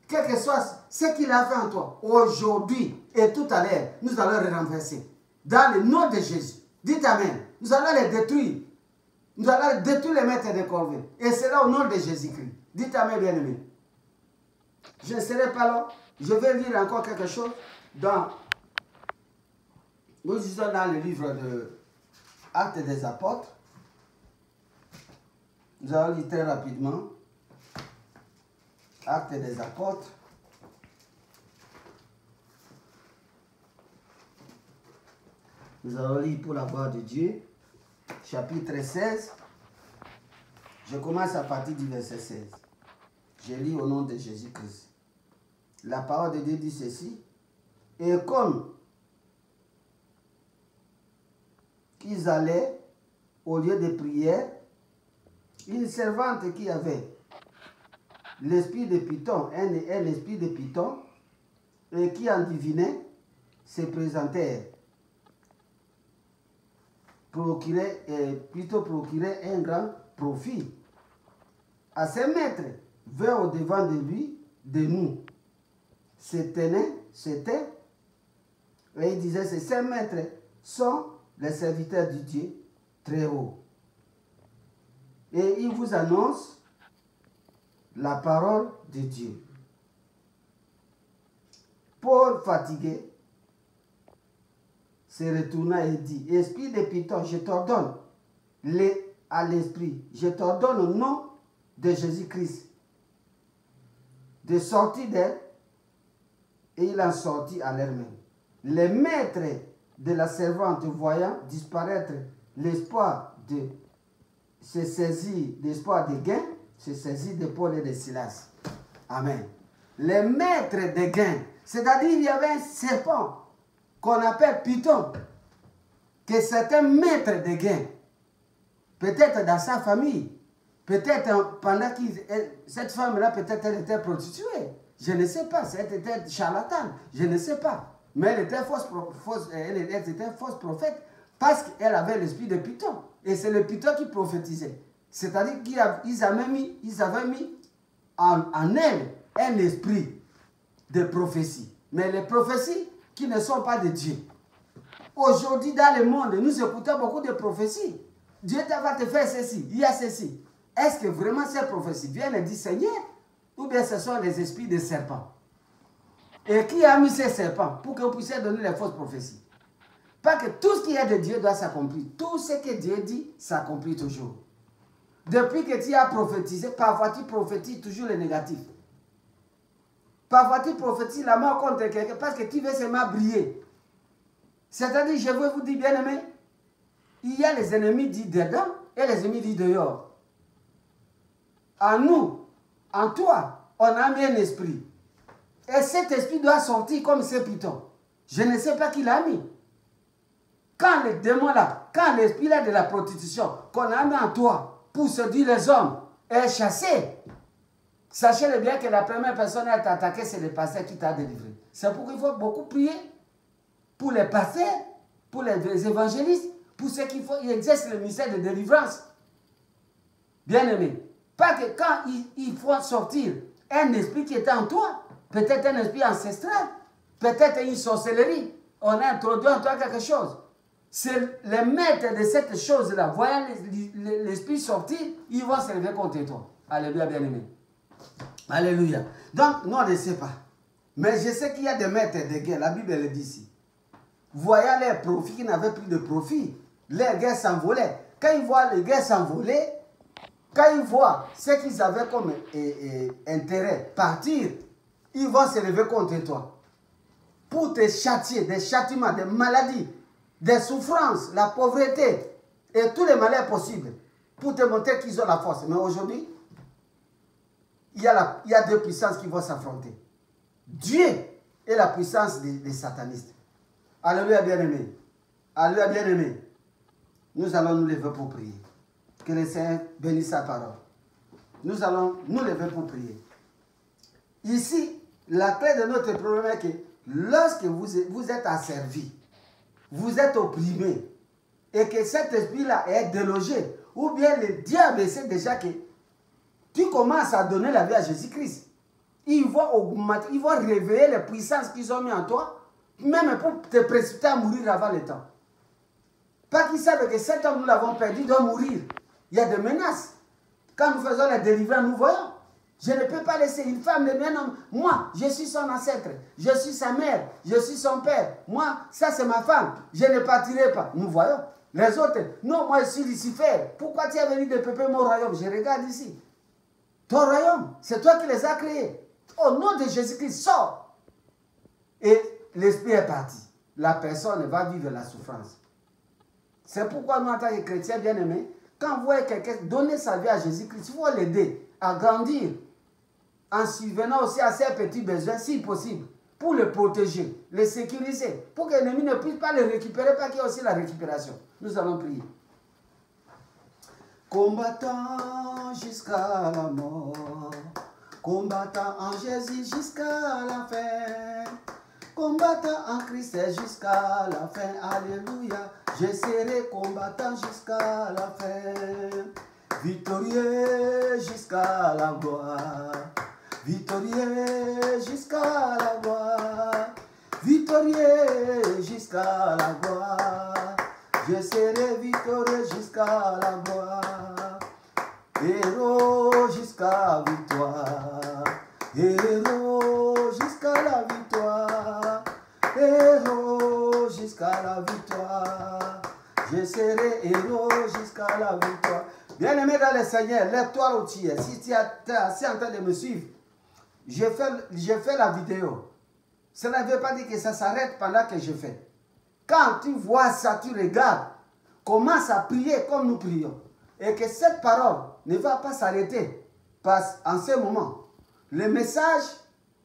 quel que soit ce qu'il a fait en toi, aujourd'hui et tout à l'heure, nous allons les renverser. Dans le nom de Jésus. Dites Amen. Nous allons les détruire. Nous allons détruire les maîtres de corvée. Et c'est là au nom de Jésus-Christ. Dites Amen, bien-aimé. Je ne serai pas là. Je vais lire encore quelque chose nous sommes dans le livre de Actes des Apôtres. Nous allons lire très rapidement. Actes des Apôtres. Nous allons lire pour la gloire de Dieu. Chapitre 16. Je commence à partir du verset 16. Je lis au nom de Jésus-Christ. La parole de Dieu dit ceci. Et comme ils allaient au lieu de prière, une servante qui avait l'esprit de Python, un esprit de Python, et qui en divinait, se présentèrent. Procurait un grand profit. À ses maîtres, vint au devant de lui, de nous, c'était, et il disait, ces 5 maîtres sont les serviteurs du Dieu très haut. Et il vous annonce la parole de Dieu. Paul, fatigué, se retourna et dit, esprit de Python, je t'ordonne à l'esprit, je t'ordonne au nom de Jésus-Christ de sortir d'elle et il en sortit à leurs mains. Les maîtres de la servante, voyant disparaître l'espoir de se saisir, l'espoir de gain, se saisir de Paul et de Silas. Amen. Les maîtres de gain, c'est-à-dire il y avait un serpent qu'on appelle Python, que c'est un maître de gain. Peut-être dans sa famille, peut-être pendant que cette femme-là, peut-être elle était prostituée. Je ne sais pas, elle était charlatane, je ne sais pas. Mais elle était fausse prophète parce qu'elle avait l'esprit de Python. Et c'est le Python qui prophétisait. C'est-à-dire qu'ils avaient mis en elle un esprit de prophétie. Mais les prophéties qui ne sont pas de Dieu. Aujourd'hui, dans le monde, nous écoutons beaucoup de prophéties. Dieu va te faire ceci, il y a ceci. Est-ce que vraiment ces prophéties viennent du Seigneur? Ou bien ce sont les esprits des serpents? Et qui a mis ces serpents pour que vous puissiez donner les fausses prophéties? Parce que tout ce qui est de Dieu doit s'accomplir. Tout ce que Dieu dit s'accomplit toujours. Depuis que tu as prophétisé, parfois tu prophétises toujours le négatif. Parfois tu prophétises la mort contre quelqu'un parce que tu veux seulement briller. C'est-à-dire, je veux vous dire, bien aimé, il y a les ennemis dits dedans et les ennemis dits dehors. En nous, en toi, on a mis un esprit. Et cet esprit doit sortir comme ce Python. Je ne sais pas qui l'a mis. Quand le démon là, quand l'esprit là de la prostitution qu'on a mis en toi pour séduire les hommes est chassé, sachez bien que la première personne à t'attaquer, c'est le pasteur qui t'a délivré. C'est pourquoi il faut beaucoup prier pour les pasteurs, pour les évangélistes, pour ceux qui exercent le ministère de délivrance. Bien aimé. Pas que quand il faut sortir un esprit qui était en toi, peut-être un esprit ancestral, peut-être une sorcellerie, on a introduit en toi quelque chose. C'est les maîtres de cette chose-là, voyant l'esprit sortir, ils vont se lever contre toi. Alléluia, bien-aimé. Alléluia. Donc, nous, on ne sait pas. Mais je sais qu'il y a des maîtres de guerre, la Bible le dit ici. Voyant les profits qui n'avaient plus de profit, les guerres s'envolaient. Quand ils voient les guerres s'envoler, quand ils voient ce qu'ils avaient comme intérêt partir, ils vont se lever contre toi. Pour te châtier, des châtiments, des maladies, des souffrances, la pauvreté et tous les malheurs possibles. Pour te montrer qu'ils ont la force. Mais aujourd'hui, il y a deux puissances qui vont s'affronter. Dieu et la puissance des satanistes. Alléluia, bien-aimé. Alléluia, bien-aimé. Nous allons nous lever pour prier. Que le Seigneur bénisse sa parole. Nous allons nous lever pour prier. Ici, la clé de notre problème est que lorsque vous êtes asservi, vous êtes opprimé, et que cet esprit-là est délogé, ou bien le diable sait déjà que tu commences à donner la vie à Jésus-Christ, il va augmenter, il va réveiller les puissances qu'ils ont mis en toi, même pour te précipiter à mourir avant le temps. Pas qu'ils savent que cet homme, nous l'avons perdu, doit mourir. Il y a des menaces. Quand nous faisons la délivrance, nous voyons. Je ne peux pas laisser une femme, un homme. Moi, je suis son ancêtre. Je suis sa mère. Je suis son père. Moi, ça c'est ma femme. Je ne partirai pas. Nous voyons. Les autres, non, moi je suis Lucifer. Pourquoi tu es venu de peupler mon royaume? Je regarde ici. Ton royaume, c'est toi qui les as créés. Au nom de Jésus-Christ, sors. Et l'esprit est parti. La personne va vivre la souffrance. C'est pourquoi nous, en tant que chrétiens bien-aimés, quand vous voyez quelqu'un donner sa vie à Jésus-Christ, il faut l'aider à grandir en subvenant aussi à ses petits besoins, si possible, pour le protéger, le sécuriser, pour que l'ennemi ne puisse pas le récupérer, pas qu'il y ait aussi la récupération. Nous allons prier. Combattant jusqu'à la mort, combattant en Jésus jusqu'à la fin, combattant en Christ jusqu'à la fin, alléluia, je serai combattant jusqu'à la fin, victorieux jusqu'à la gloire, victorieux jusqu'à la gloire, victorieux jusqu'à la gloire, je serai victorieux jusqu'à la gloire, héros jusqu'à victoire, héros jusqu'à la victoire, héros jusqu'à la victoire, je serai héros jusqu'à la victoire. Bien-aimé dans le Seigneur, lève-toi où tu es. Si tu es assis en train de me suivre, j'ai fait la vidéo. Cela ne veut pas dire que ça s'arrête pendant que je fais. Quand tu vois ça, tu regardes, commence à prier comme nous prions. Et que cette parole ne va pas s'arrêter. Parce qu'en ce moment, le message,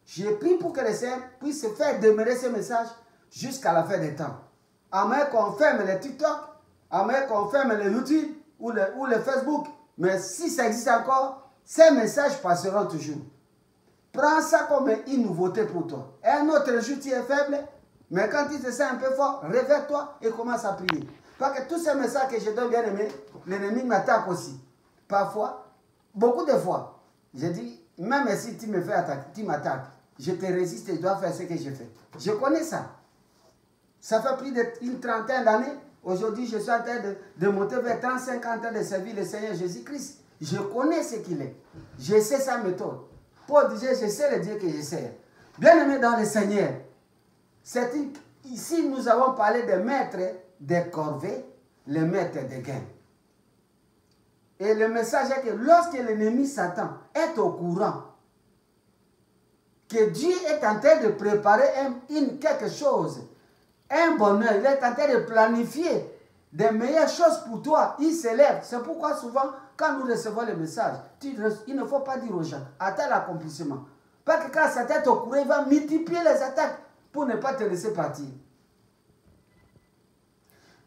j'ai pris pour que les Seigneur puisse faire demeurer ce message jusqu'à la fin des temps. À moins qu'on ferme les TikTok, à moins qu'on ferme les YouTube ou les Facebook. Mais si ça existe encore, ces messages passeront toujours. Prends ça comme une nouveauté pour toi. Un autre jour, tu es faible, mais quand tu te sens un peu fort, réveille-toi et commence à prier. Parce que tous ces messages que je donne, bien aimé, l'ennemi m'attaque aussi. Parfois, beaucoup de fois, je dis, même si tu me fais attaquer, tu m'attaques, je te résiste et je dois faire ce que je fais. Je connais ça. Ça fait plus d'une trentaine d'années. Aujourd'hui, je suis en train de monter vers 35 ans de servir le Seigneur Jésus-Christ. Je connais ce qu'il est. Je sais sa méthode. Paul disait, je sais le Dieu que je sais. Bien aimé dans le Seigneur, ici nous avons parlé des maîtres des corvées, les maîtres des gains. Et le message est que lorsque l'ennemi Satan est au courant que Dieu est en train de préparer quelque chose, un bonheur, il est en train de planifier des meilleures choses pour toi, il s'élève. C'est pourquoi souvent, quand nous recevons les messages, il ne faut pas dire aux gens, attends l'accomplissement. Parce que quand Satan est au courant, il va multiplier les attaques pour ne pas te laisser partir.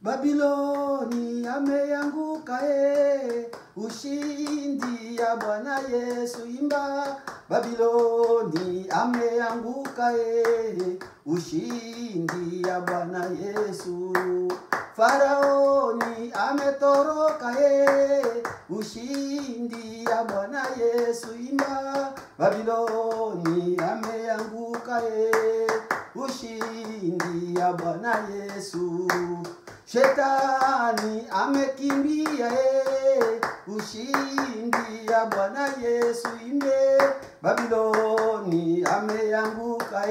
Babiloni ameanguka ushindi ya Bwana Yesu imba. Babiloni ameanguka ushindi ya Bwana Yesu. Faraoni ametoroka ushindi ya Bwana Yesu imba. Babiloni ameanguka ushindi ya Bwana Yesu. Shetani amekimbia ushindi ya Bwana Yesu ime. Babiloni ameanguka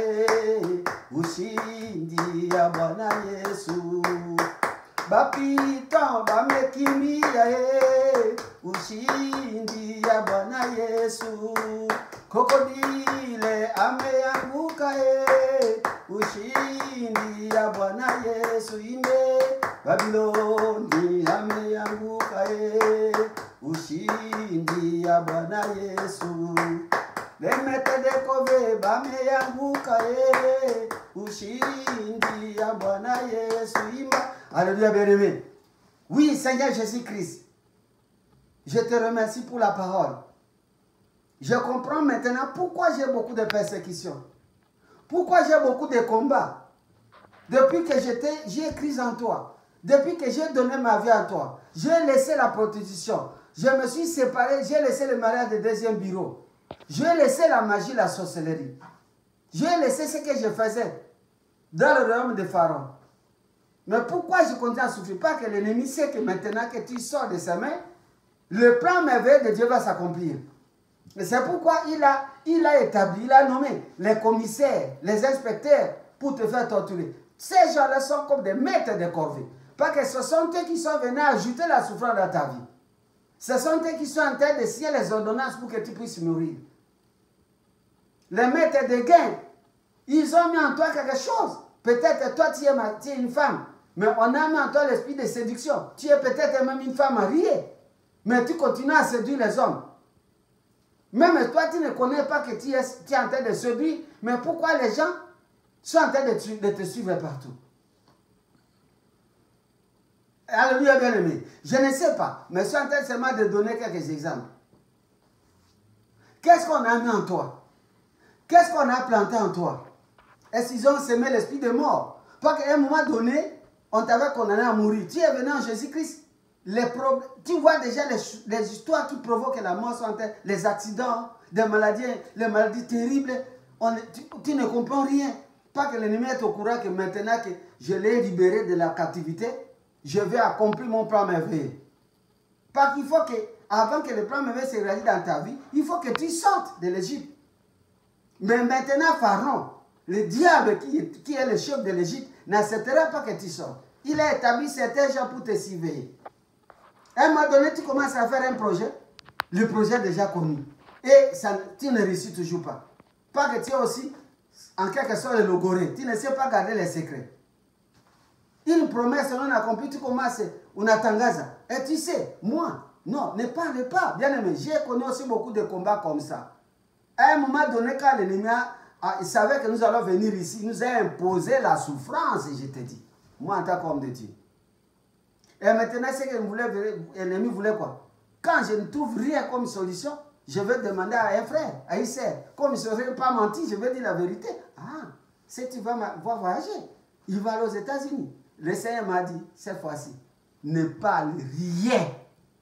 ushindi ya Bwana Yesu. Bapito bamekimbia ushindi ya Bwana Yesu. Krokodile ameanguka ushindi ya Bwana Yesu ime. Babiloni ameanguka ushindi ya Bwana Yesu. Lemete de kove bameanguka ushindi ya Bwana Yesu ima. Alléluia, bien-aimé. Oui, Seigneur Jésus-Christ, je te remercie pour la parole. Je comprends maintenant pourquoi j'ai beaucoup de persécutions. Pourquoi j'ai beaucoup de combats. Depuis que j'ai cru en toi. Depuis que j'ai donné ma vie à toi. J'ai laissé la prostitution. Je me suis séparé. J'ai laissé le mariage de deuxième bureau. J'ai laissé la magie, la sorcellerie. J'ai laissé ce que je faisais dans le royaume de Pharaon. Mais pourquoi je continue à souffrir? Pas que l'ennemi sait que maintenant que tu sors de sa main, le plan merveilleux de Dieu va s'accomplir. Et c'est pourquoi il a établi, il a nommé les commissaires, les inspecteurs pour te faire torturer. Ces gens-là sont comme des maîtres de corvée. Parce que ce sont eux qui sont venus ajouter la souffrance dans ta vie. Ce sont eux qui sont en train de signer les ordonnances pour que tu puisses mourir. Les maîtres de gain, ils ont mis en toi quelque chose. Peut-être toi tu es une femme, mais on a mis en toi l'esprit de séduction. Tu es peut-être même une femme mariée, mais tu continues à séduire les hommes. Même toi, tu ne connais pas que tu es en train de séduire, mais pourquoi les gens sont en train de te suivre partout? Alléluia, bien-aimé. Je ne sais pas, mais je suis en train seulement de donner quelques exemples. Qu'est-ce qu'on a mis en toi? Qu'est-ce qu'on a planté en toi? Est-ce qu'ils ont semé l'esprit de mort? Parce qu'à un moment donné, on t'avait condamné à mourir. Tu es venu en Jésus-Christ. Tu vois déjà les histoires qui provoquent la mort, les accidents, les maladies terribles. Tu ne comprends rien. Pas que l'ennemi est au courant que maintenant que je l'ai libéré de la captivité, je vais accomplir mon plan merveilleux. Parce qu'il faut que, avant que le plan merveilleux se réalise dans ta vie, il faut que tu sortes de l'Égypte. Mais maintenant, Pharaon, le diable qui est le chef de l'Égypte, n'acceptera pas que tu sortes. Il a établi certains gens pour te surveiller. À un moment donné, tu commences à faire un projet, le projet est déjà connu. Et tu ne réussis toujours pas. Parce que tu es aussi en quelque sorte le logoré. Tu ne sais pas garder les secrets. Une promesse non accomplie, tu commences, on tangaza. Et tu sais, moi, non, ne parle pas. Bien aimé, j'ai connu aussi beaucoup de combats comme ça. À un moment donné, quand l'ennemi il savait que nous allons venir ici, il nous a imposé la souffrance, je te dis. Moi, en tant qu'homme de Dieu. Et maintenant, c'est que l'ennemi voulait quoi? Quand je ne trouve rien comme solution, je vais demander à un frère, à une sœur. Comme je ne serais pas menti, je vais dire la vérité. Ah, si tu vas voyager, il va aller aux États-Unis. Le Seigneur m'a dit, cette fois-ci, ne parle rien,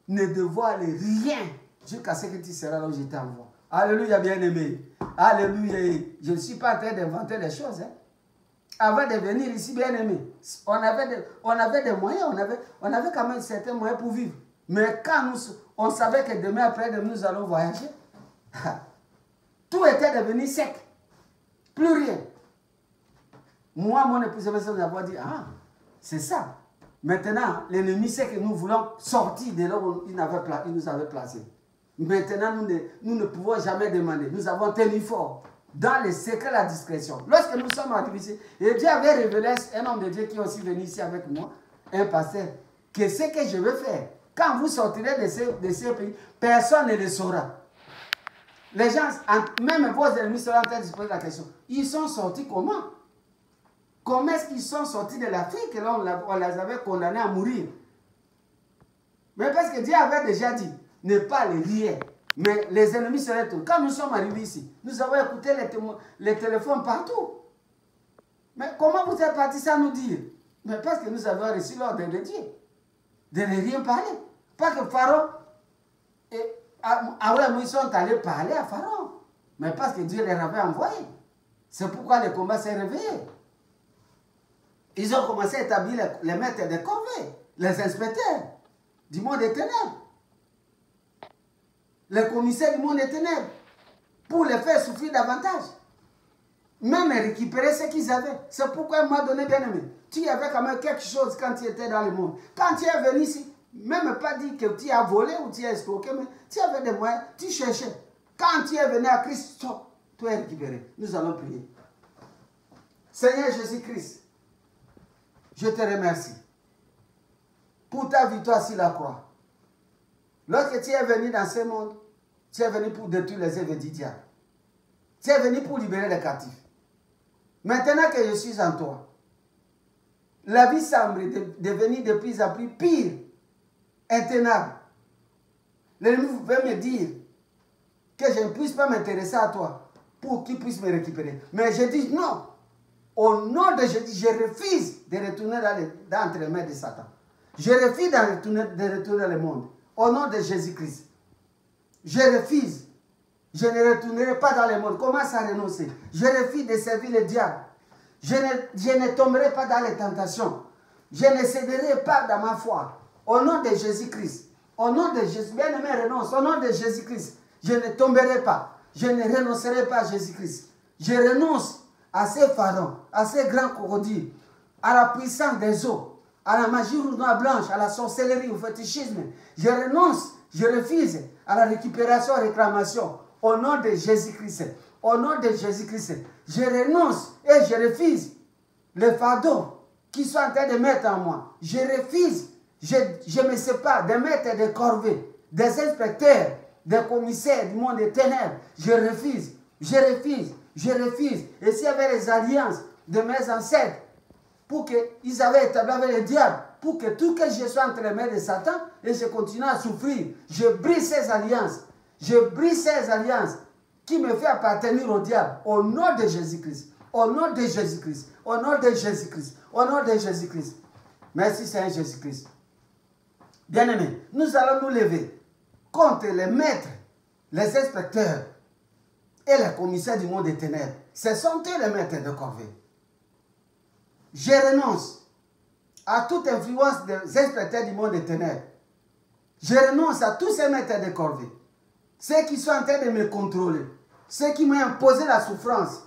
ne dévoile rien, jusqu'à ce que tu seras là où je t'envoie. Alléluia, bien-aimé. Alléluia. Je ne suis pas en train d'inventer les choses. Hein. Avant de venir ici, bien-aimé, on avait des moyens, on avait quand même certains moyens pour vivre. Mais quand on savait que demain après, nous allons voyager, tout était devenu sec. Plus rien. Moi, mon épouse, nous avons dit, ah, c'est ça. Maintenant, l'ennemi sait que nous voulons sortir de là où il nous avait placés. Maintenant, nous ne pouvons jamais demander. Nous avons tenu fort dans le secret de la discrétion. Lorsque nous sommes arrivés ici, et Dieu avait révélé un homme de Dieu qui est aussi venu ici avec moi, un pasteur, que ce que je veux faire, quand vous sortirez de ces pays, personne ne le saura. Les gens, même vos ennemis seront en train de se poser la question, ils sont sortis comment? Comment est-ce qu'ils sont sortis de l'Afrique? Là, on les avait condamnés à mourir. Mais parce que Dieu avait déjà dit, ne pas les lier. Mais les ennemis seraient tous. Quand nous sommes arrivés ici, nous avons écouté les téléphones partout. Mais comment vous êtes partis sans nous dire? Mais parce que nous avons reçu l'ordre de Dieu. De ne rien parler. Pas que Pharaon et ils sont allés parler à Pharaon. Mais parce que Dieu les avait envoyés. C'est pourquoi le combat s'est réveillé. Ils ont commencé à établir les maîtres de corvée, les inspecteurs du monde des ténèbres, les commissaires du monde des ténèbres, pour les faire souffrir davantage. Même récupérer ce qu'ils avaient. C'est pourquoi, à un moment donné, bien aimé, tu avais quand même quelque chose quand tu étais dans le monde. Quand tu es venu ici, même pas dire que tu as volé ou tu as escroqué, mais tu avais des moyens, tu cherchais. Quand tu es venu à Christ, stop, tu es récupéré. Nous allons prier. Seigneur Jésus-Christ, je te remercie pour ta victoire sur la croix. Lorsque tu es venu dans ce monde, tu es venu pour détruire les œuvres du diable. Tu es venu pour libérer les captifs. Maintenant que je suis en toi, la vie semble devenir de plus en plus pire, intenable. L'ennemi veut me dire que je ne puisse pas m'intéresser à toi pour qu'il puisse me récupérer. Mais je dis non. Au nom de Jésus, je refuse de retourner entre les mains de Satan. Je refuse de retourner dans le monde. Au nom de Jésus-Christ. Je refuse. Je ne retournerai pas dans le monde. Commence à renoncer. Je refuse de servir le diable. Je ne tomberai pas dans les tentations. Je ne céderai pas dans ma foi. Au nom de Jésus-Christ. Au nom de Jésus. Bien-aimé, renonce. Au nom de Jésus-Christ. Je ne tomberai pas. Je ne renoncerai pas à Jésus-Christ. Je renonce à ces pharaons, à ces grands crocodiles, à la puissance des eaux, à la magie rouge noire blanche, à la sorcellerie, au fétichisme. Je renonce, je refuse à la récupération, réclamation. Au nom de Jésus-Christ. Au nom de Jésus-Christ. Je renonce et je refuse le fardeau qu'ils sont en train de mettre en moi. Je refuse, je me sépare des maîtres de corvée, des inspecteurs, des commissaires du monde des ténèbres. Je refuse, je refuse. Je refuse. Et s'il y avait les alliances de mes ancêtres, pour qu'ils avaient établi avec le diable, pour que tout que je sois entre les mains de Satan, et je continue à souffrir, je brise ces alliances. Je brise ces alliances qui me fait appartenir au diable. Au nom de Jésus-Christ. Au nom de Jésus-Christ. Au nom de Jésus-Christ. Au nom de Jésus-Christ. Merci Seigneur Jésus-Christ. Bien-aimés, nous allons nous lever contre les maîtres, les inspecteurs, et les commissaires du monde des ténèbres. Ce sont eux les maîtres de corvée. Je renonce à toute influence des inspecteurs du monde des ténèbres. Je renonce à tous ces maîtres de corvée. Ceux qui sont en train de me contrôler. Ceux qui m'ont imposé la souffrance.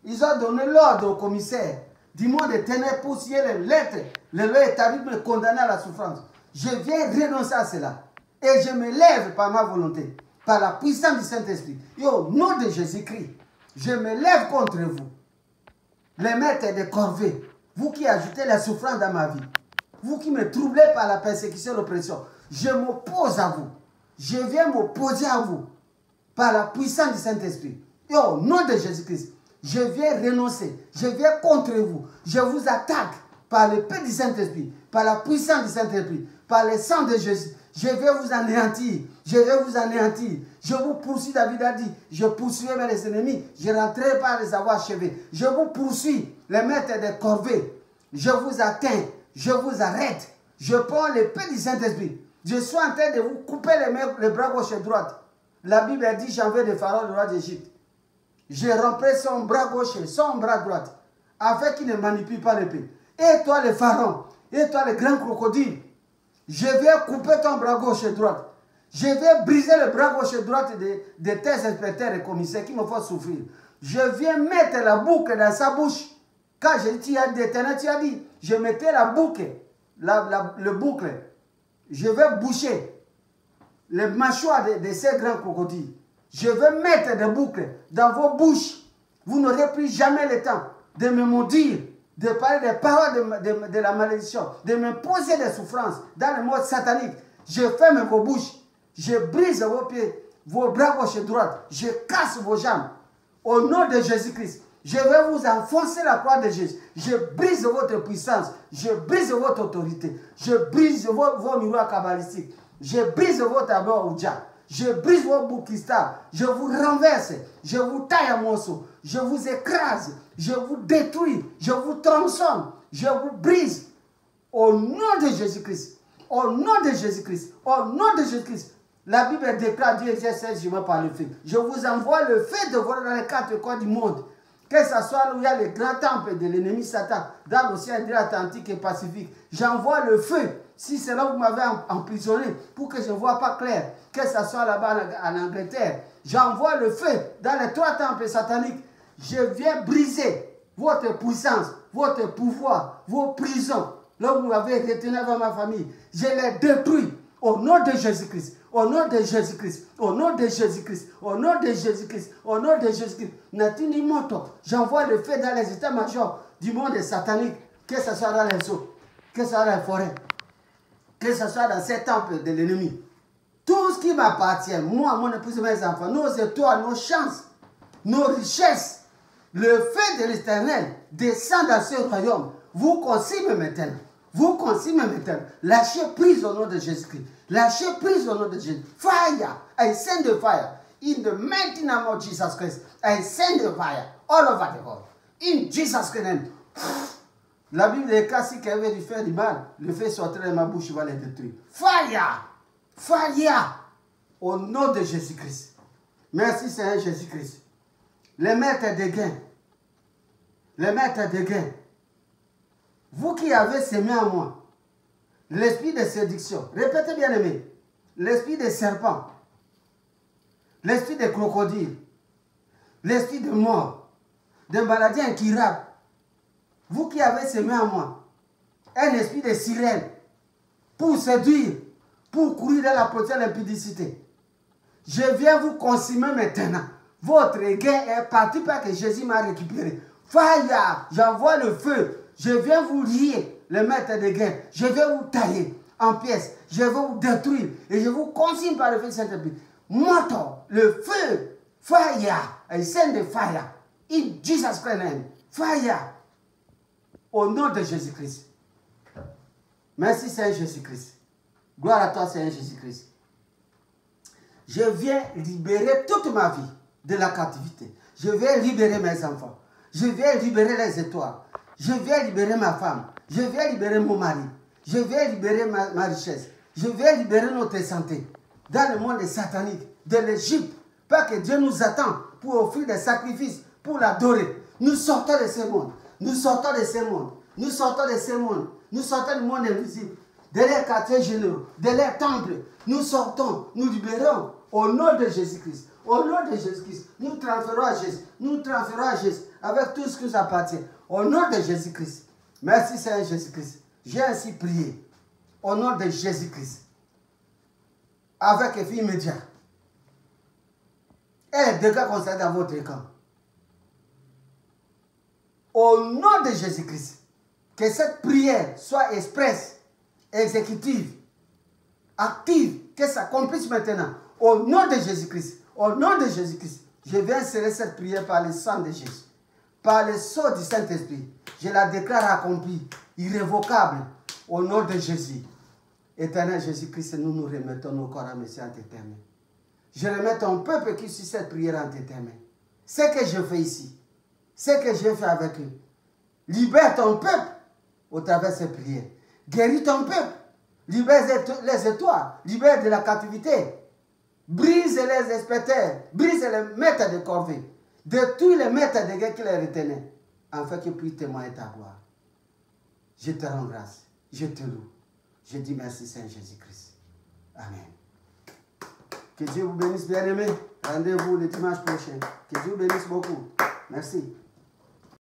Ils ont donné l'ordre aux commissaires du monde des ténèbres pour signer les lettres. Les lois établies me condamner à la souffrance. Je viens renoncer à cela. Et je me lève par ma volonté. Par la puissance du Saint-Esprit. Et au nom de Jésus-Christ, je me lève contre vous. les maîtres des corvées, vous qui ajoutez la souffrance dans ma vie, vous qui me troublez par la persécution et l'oppression, je m'oppose à vous. Je viens m'opposer à vous par la puissance du Saint-Esprit. Et au nom de Jésus-Christ, je viens renoncer, je viens contre vous, je vous attaque par l'épée du Saint-Esprit, par la puissance du Saint-Esprit, par le sang de Jésus. Je vais vous anéantir, je vais vous anéantir. Je vous poursuis, David a dit, je poursuivrai mes ennemis, je ne rentrerai pas à les avoir achevés. Je vous poursuis, les maîtres des corvées. Je vous atteins, je vous arrête. Je prends l'épée du Saint-Esprit. Je suis en train de vous couper les bras gauche et droite. La Bible a dit, j'enverrai le pharaon, le roi d'Égypte. Je romprai son bras gauche et son bras droite, afin qu'il ne manipule pas l'épée. Et toi, le pharaon, et toi, le grand crocodile, je vais couper ton bras gauche et droite. Je vais briser le bras gauche et droite de tes inspecteurs et commissaires qui me font souffrir. Je viens mettre la boucle dans sa bouche. Quand tu as dit, je mettais la boucle, le boucle. Je vais boucher les mâchoires de ces grands crocodiles. Je vais mettre des boucles dans vos bouches. Vous n'aurez plus jamais le temps de me maudire, de parler des paroles de la malédiction, de me poser des souffrances dans le mode satanique. Je ferme vos bouches. Je brise vos pieds, vos bras gauche et droite. Je casse vos jambes. Au nom de Jésus-Christ, je vais vous enfoncer la croix de Jésus. Je brise votre puissance. Je brise votre autorité. Je brise vos miroirs kabbalistiques. Je brise vos tableaux Ouija. Je brise vos boucles cristal. Je vous renverse. Je vous taille en morceaux. Je vous écrase. Je vous détruis. Je vous transforme. Je vous brise. Au nom de Jésus-Christ. Au nom de Jésus-Christ. Au nom de Jésus-Christ. La Bible déclare, Dieu exerce je par le feu. Je vous envoie le feu de voler dans les quatre coins du monde. Que ce soit où il y a le grand temple de l'ennemi Satan, dans l'océan Atlantique et Pacifique. J'envoie le feu. Si c'est là où vous m'avez emprisonné, pour que je ne vois pas clair, que ce soit là-bas en Angleterre, j'envoie le feu dans les trois temples sataniques. Je viens briser votre puissance, votre pouvoir, vos prisons. Là où vous m'avez retenu dans ma famille, je les détruis au nom de Jésus-Christ. Au nom de Jésus-Christ, au nom de Jésus-Christ, au nom de Jésus-Christ, au nom de Jésus-Christ. Natini Moto, j'envoie le feu dans les états-majors du monde satanique, que ce soit dans les eaux, que ce soit dans les forêts, que ce soit dans ces temples de l'ennemi. Tout ce qui m'appartient, moi, mon épouse et mes enfants, nos étoiles, nos chances, nos richesses, le feu de l'Éternel descend dans ce royaume. Vous consigne maintenant. Vous consigne maintenant. Lâchez prise au nom de Jésus-Christ. Lâchez prise au nom de Jésus. Fire. I send the fire. In the mighty name of Jesus Christ. I send the fire all over the world. In Jesus Christ's name. La Bible déclare si quelqu'un veut lui faire du mal, le feu sortira de ma bouche, il va les détruire. Fire. Fire. Au nom de Jésus-Christ. Merci Seigneur Jésus-Christ. Les maîtres des gains. Les maîtres des gains. Vous qui avez semé en moi l'esprit de séduction, répétez bien aimé, l'esprit de serpent, l'esprit de crocodile, l'esprit de mort, de maladie incurable, vous qui avez semé en moi un esprit de sirène pour séduire, pour courir dans la protection de l'impudicité, je viens vous consumer maintenant. Votre gain est parti parce que Jésus m'a récupéré. Fire, j'envoie le feu. Je viens vous lier, le maître de guerre. Je vais vous tailler en pièces. Je vais vous détruire. Et je vous consigne par le feu de Saint-Esprit. Moto, le feu. Fire. I send the fire. In Jesus Christ's name. Fire. Au nom de Jésus-Christ. Merci Seigneur Jésus-Christ. Gloire à toi Seigneur Jésus-Christ. Je viens libérer toute ma vie de la captivité. Je viens libérer mes enfants. Je viens libérer les étoiles. Je viens libérer ma femme. Je viens libérer mon mari. Je viens libérer ma richesse. Je viens libérer notre santé. Dans le monde satanique, de l'Égypte. Parce que Dieu nous attend pour offrir des sacrifices, pour l'adorer. Nous sortons de ce monde. Nous sortons de ce monde. Nous sortons de ce monde. Nous sortons du monde invisible. De leurs quartiers généraux. De leurs temples. Nous sortons. Nous libérons. Au nom de Jésus-Christ. Au nom de Jésus-Christ. Nous transférons à Jésus. Nous transférons à Jésus. Avec tout ce qui nous appartient. Au nom de Jésus-Christ. Merci Seigneur Jésus-Christ. J'ai ainsi prié. Au nom de Jésus-Christ. Avec effet immédiat. Et les dégâts constatés dans votre camp. Au nom de Jésus-Christ, que cette prière soit expresse, exécutive, active, que ça accomplisse maintenant. Au nom de Jésus-Christ, au nom de Jésus-Christ, je viens serrer cette prière par le sang de Jésus, par le sceau du Saint-Esprit. Je la déclare accomplie, irrévocable, au nom de Jésus. Éternel Jésus-Christ, nous nous remettons nos corps à Messie entre tes mains. Je remets ton peuple qui suit cette prière entre tes mains. Ce que je fais ici, ce que j'ai fait avec eux, libère ton peuple au travers de cette prière. Guéris ton peuple, libère les étoiles, libère de la captivité. Brise les inspecteurs, brise les maîtres de corvée, détruis les maîtres de guerre qui les retenaient, afin qu'ils puissent témoigner ta gloire. Je te rends grâce, je te loue. Je dis merci Saint Jésus-Christ. Amen. Que Dieu vous bénisse, bien-aimés. Rendez-vous le dimanche prochain. Que Dieu vous bénisse beaucoup. Merci.